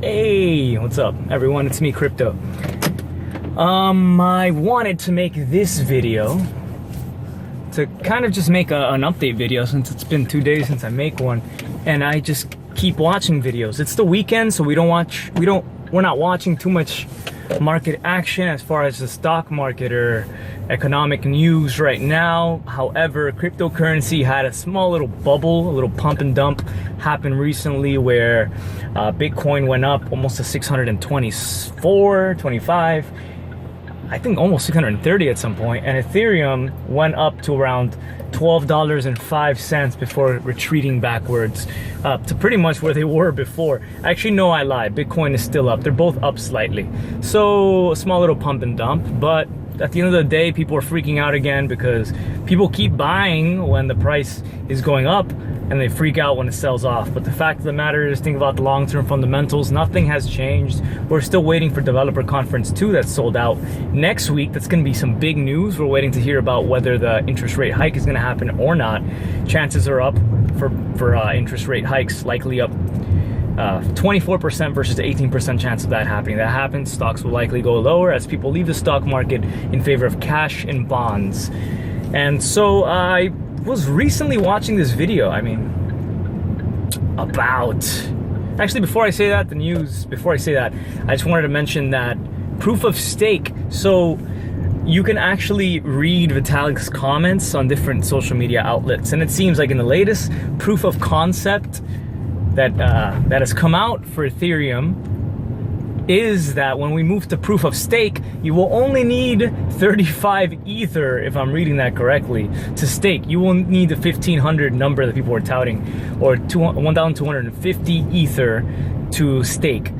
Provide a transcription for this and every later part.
Hey, what's up everyone? It's me, Crypto. I wanted to make this video to kind of just make an update video since it's been 2 days since I make one, and I just keep watching videos. It's the weekend, so we're not watching too much market action as far as the stock market or economic news right now. However, cryptocurrency had a small little bubble, a little pump and dump happen recently where Bitcoin went up almost to 624, 25, I think almost 630 at some point, and Ethereum went up to around $12.05 before retreating backwards to pretty much where they were before. Actually, no, I lied. Bitcoin is still up. They're both up slightly. So a small little pump and dump, but at the end of the day, people are freaking out again because people keep buying when the price is going up and they freak out when it sells off. But the fact of the matter is, think about the long-term fundamentals. Nothing has changed. We're still waiting for Developer Conference 2 that's sold out next week. That's going to be some big news. We're waiting to hear about whether the interest rate hike is going to happen or not. Chances are up for interest rate hikes, likely up 24% versus 18% chance of that happening. That happens, stocks will likely go lower as people leave the stock market in favor of cash and bonds. And so I was recently watching this video, actually, before I say that, I just wanted to mention that proof of stake. So you can actually read Vitalik's comments on different social media outlets, and it seems like in the latest proof of concept that has come out for Ethereum is that when we move to proof of stake, you will only need 35 Ether, if I'm reading that correctly, to stake. You will need the 1,500 number that people are touting, or 1,250 Ether to stake.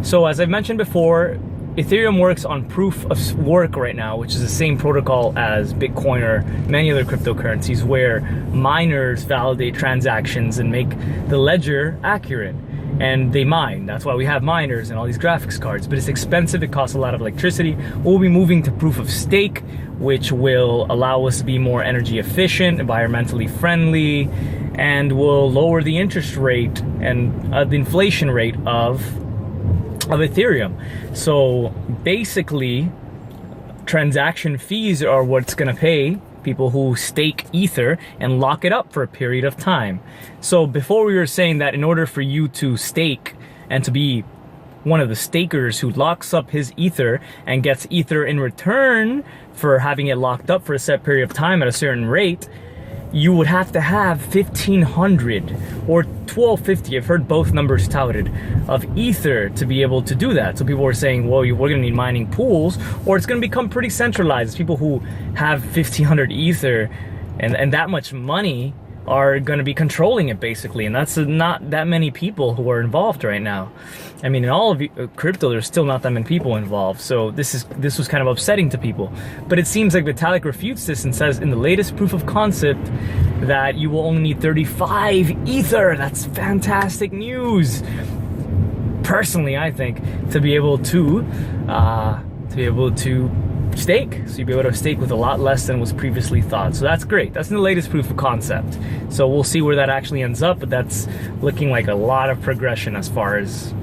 So as I've mentioned before, Ethereum works on proof of work right now, which is the same protocol as Bitcoin or many other cryptocurrencies, where miners validate transactions and make the ledger accurate. And they mine. That's why we have miners and all these graphics cards. But it's expensive. It costs a lot of electricity. We'll be moving to proof of stake, which will allow us to be more energy efficient, environmentally friendly, and will lower the interest rate and the inflation rate of Ethereum. So basically, transaction fees are what's going to pay people who stake Ether and lock it up for a period of time. So before, we were saying that in order for you to stake and to be one of the stakers who locks up his Ether and gets Ether in return for having it locked up for a set period of time at a certain rate, you would have to have 1,500 or 1,250, I've heard both numbers touted, of Ether to be able to do that. So people were saying, well, we're going to need mining pools, or it's going to become pretty centralized. People who have 1,500 Ether and that much money are going to be controlling it, basically. And that's not that many people who are involved right now. In all of crypto, there's still not that many people involved. So this was kind of upsetting to people. But it seems like Vitalik refutes this and says in the latest proof of concept that you will only need 35 Ether. That's fantastic news. Personally, I think, to be able to stake. So you'll be able to stake with a lot less than was previously thought. So that's great. That's in the latest proof of concept. So we'll see where that actually ends up, but that's looking like a lot of progression as far as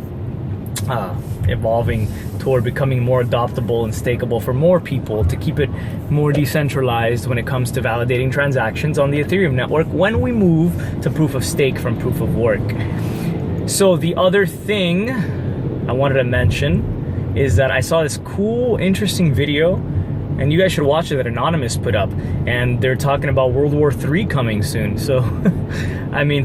evolving toward becoming more adoptable and stakeable for more people, to keep it more decentralized when it comes to validating transactions on the Ethereum network when we move to proof of stake from proof of work. So the other thing I wanted to mention is that I saw this cool, interesting video, and you guys should watch it, that Anonymous put up, and they're talking about World War III coming soon. So,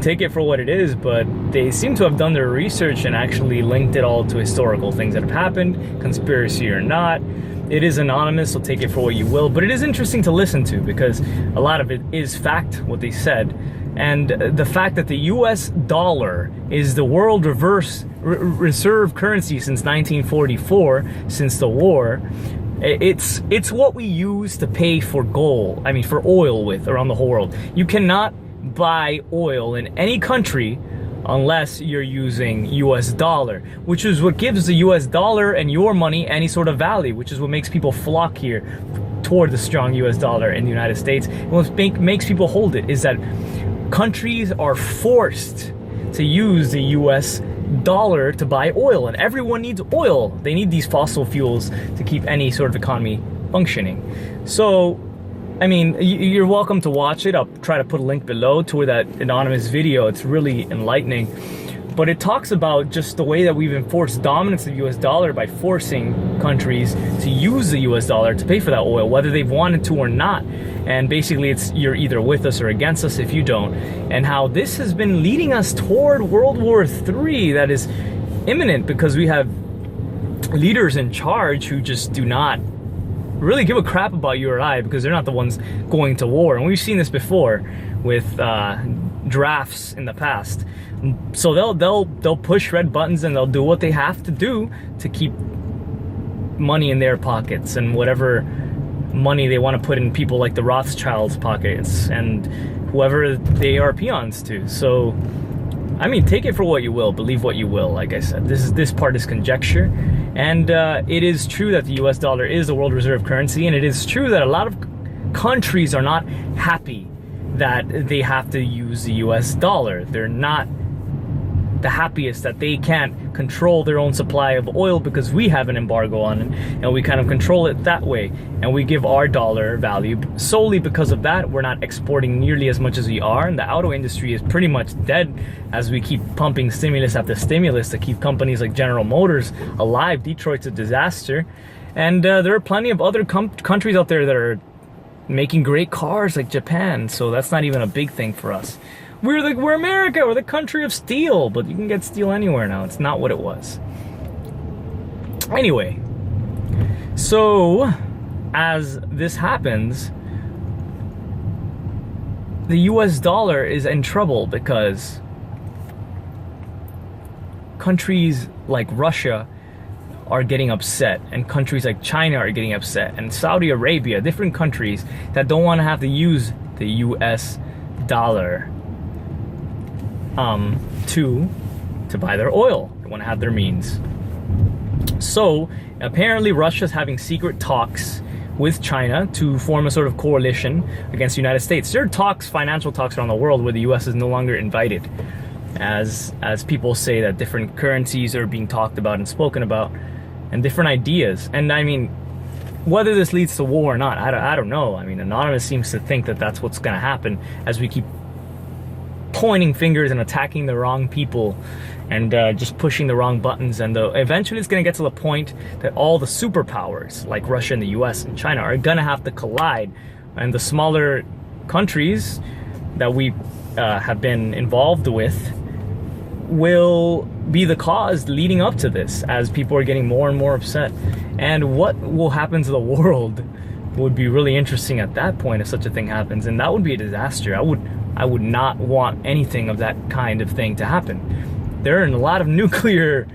take it for what it is, but they seem to have done their research and actually linked it all to historical things that have happened, conspiracy or not. It is anonymous, so take it for what you will, but it is interesting to listen to because a lot of it is fact, what they said. And the fact that the US dollar is the world reserve currency since 1944, since the war, it's what we use to pay for for oil with around the whole world. You cannot buy oil in any country unless you're using US dollar, which is what gives the US dollar and your money any sort of value, which is what makes people flock here toward the strong US dollar in the United States. And what makes people hold it is that countries are forced to use the US dollar to buy oil, and everyone needs oil. They need these fossil fuels to keep any sort of economy functioning. So, I mean, you're welcome to watch it. I'll try to put a link below to that anonymous video. It's really enlightening. But it talks about just the way that we've enforced dominance of the US dollar by forcing countries to use the US dollar to pay for that oil, whether they've wanted to or not. And basically it's you're either with us or against us if you don't. And how this has been leading us toward World War III that is imminent, because we have leaders in charge who just do not really give a crap about you or I, because they're not the ones going to war. And we've seen this before with drafts in the past. So they'll push red buttons and they'll do what they have to do to keep money in their pockets, and whatever money they want to put in people like the Rothschilds' pockets and whoever they are peons to. So, I mean, take it for what you will, believe what you will. Like I said, this part is conjecture, and it is true that the US dollar is the world reserve currency, and it is true that a lot of countries are not happy that they have to use the US dollar. They're not the happiest that they can't control their own supply of oil because we have an embargo on it, and we kind of control it that way, and we give our dollar value solely because of that. We're not exporting nearly as much as we are, and the auto industry is pretty much dead as we keep pumping stimulus after stimulus to keep companies like General Motors alive. Detroit's a disaster, and there are plenty of other countries out there that are making great cars, like Japan, so that's not even a big thing for us. We're America, we're the country of steel, but you can get steel anywhere now. It's not what it was. Anyway, so as this happens, the US dollar is in trouble because countries like Russia are getting upset, and countries like China are getting upset, and Saudi Arabia, different countries that don't want to have to use the US dollar to buy their oil. They want to have their means. So apparently Russia's having secret talks with China to form a sort of coalition against the United States. There are talks, financial talks around the world, where the US is no longer invited, as people say that different currencies are being talked about and spoken about, and different ideas. And I mean, whether this leads to war or not, I don't know. I mean, Anonymous seems to think that that's what's going to happen as we keep pointing fingers and attacking the wrong people, and just pushing the wrong buttons. And eventually it's going to get to the point that all the superpowers like Russia and the US and China are going to have to collide, and the smaller countries that we have been involved with will be the cause leading up to this, as people are getting more and more upset. And what will happen to the world would be really interesting at that point if such a thing happens, and that would be a disaster. I would not want anything of that kind of thing to happen. There are a lot of nuclear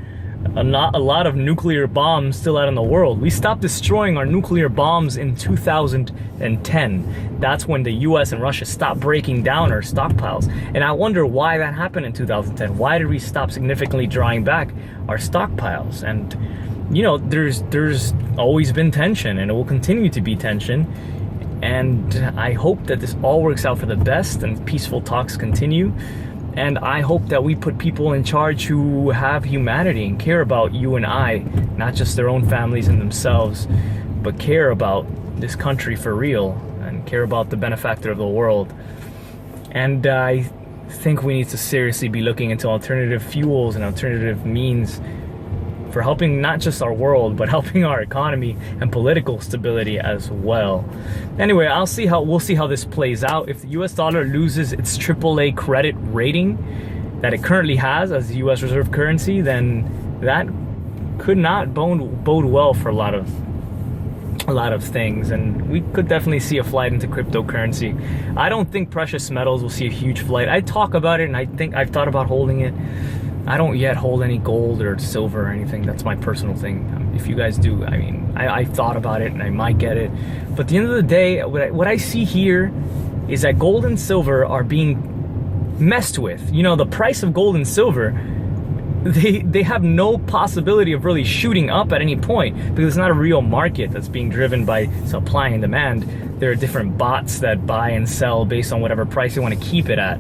bombs still out in the world. We stopped destroying our nuclear bombs in 2010. That's when the US and Russia stopped breaking down our stockpiles. And I wonder why that happened in 2010. Why did we stop significantly drawing back our stockpiles? And you know, there's always been tension, and it will continue to be tension. And I hope that this all works out for the best and peaceful talks continue. And I hope that we put people in charge who have humanity and care about you and I, not just their own families and themselves, but care about this country for real and care about the benefactor of the world. And I think we need to seriously be looking into alternative fuels and alternative means for helping not just our world, but helping our economy and political stability as well. Anyway, we'll see how this plays out. If the US dollar loses its AAA credit rating that it currently has as the US reserve currency, then that could not bode well for a lot of things, and we could definitely see a flight into cryptocurrency. I don't think precious metals will see a huge flight. I talk about it, and I think I've thought about holding it. I don't yet hold any gold or silver or anything. That's my personal thing. If you guys do, I mean, I thought about it and I might get it. But at the end of the day, what I see here is that gold and silver are being messed with. You know, the price of gold and silver, they have no possibility of really shooting up at any point, because it's not a real market that's being driven by supply and demand. There are different bots that buy and sell based on whatever price they want to keep it at.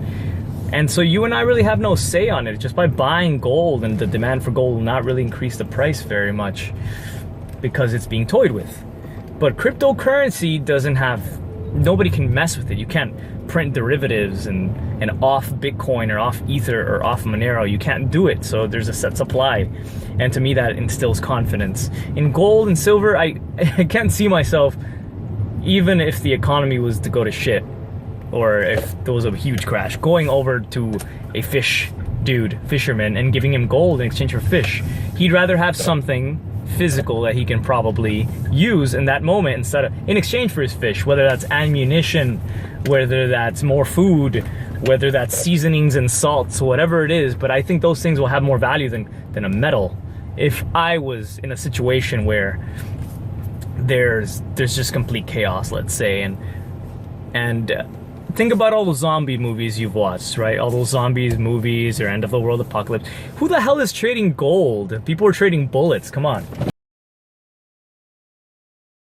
And so you and I really have no say on it. Just by buying gold, and the demand for gold will not really increase the price very much because it's being toyed with. But cryptocurrency doesn't have, nobody can mess with it. You can't print derivatives and off Bitcoin or off Ether or off Monero. You can't do it. So there's a set supply. And to me, that instills confidence. In gold and silver, I can't see myself, even if the economy was to go to shit, or if there was a huge crash, going over to a fisherman, and giving him gold in exchange for fish. He'd rather have something physical that he can probably use in that moment in exchange for his fish, whether that's ammunition, whether that's more food, whether that's seasonings and salts, whatever it is. But I think those things will have more value than a metal. If I was in a situation where there's just complete chaos, let's say, and think about all those zombie movies you've watched, right? All those zombies movies or end of the world apocalypse. Who the hell is trading gold? People are trading bullets. Come on.